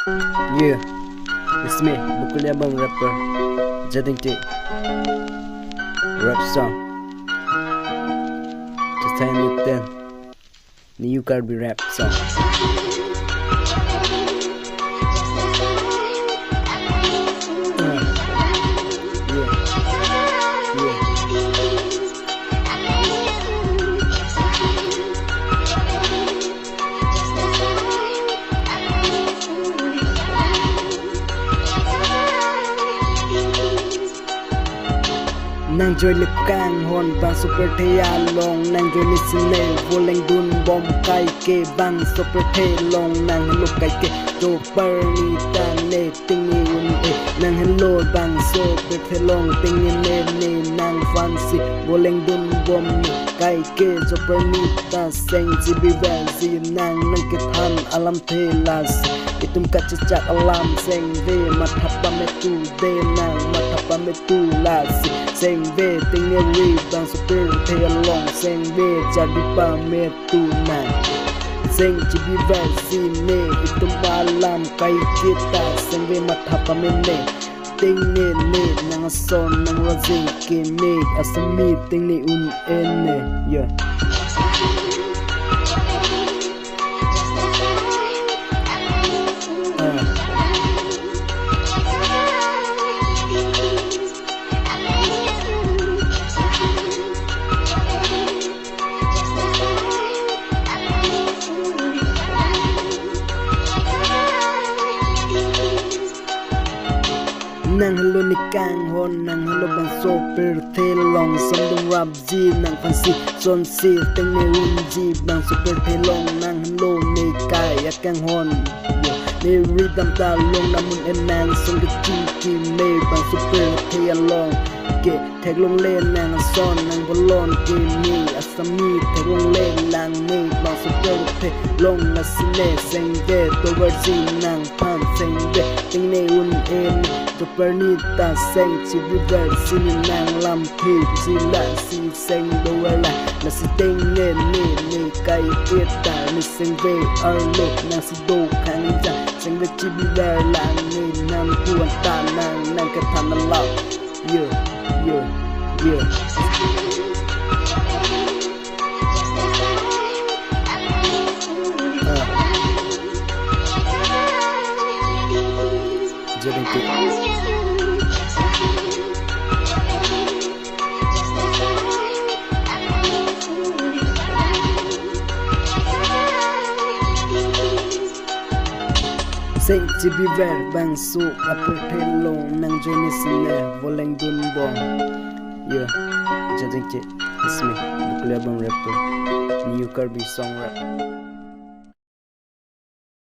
Yeah, it's me, Bukulyabang rapper. Jading T. Rap song. Just time you 10. New Carby rap song. Nang joy lip kang hon bang super thea long nang joy listen voleng dun bom kai ke bang super the long nang look kai ke do per ni tan ne ting ni un e nang hello bang super the long ting ni ne nang fancy voleng dun bom kai ke super ni ta seng ji bi van si nang ke than alam the las itum ka chat alam seng ve mathapa me tu de nang mathapa me tu las seng ve ting ne ri bang super the long seng ve jadi pa me tu nang seng ji bi van si ne itum alam kai kita seng ve mathapa me ne ting ne nang son nang razing ke me asami ting ne un en ne yeah. Nang hello ni kang hon nang hello bang super the long som dong rap ji nang fancy son si teng ne un ji bang super the long nang hello ni kai akang hon ne rhythm ta long namun en nang song de ki me bang super the long ke thek long len nang son nang bolon ke ni asami thek long len lang me bang super the long na sine seng ve to versi nang pan seng ve teng ne un en Pernita seng ci biber sini nang lam thi si la si seng do la na si teng ne ni kai kita ni seng ve ar look na si do kan ja seng ve ci biber la ni nam tuan ta nang ka tan la yeah jadi tu seng ci bi ver bang su apel telong nang jenis ne voleng dun bom yeah jadi ke ismi Bukulyabang rapper New Carby song rap.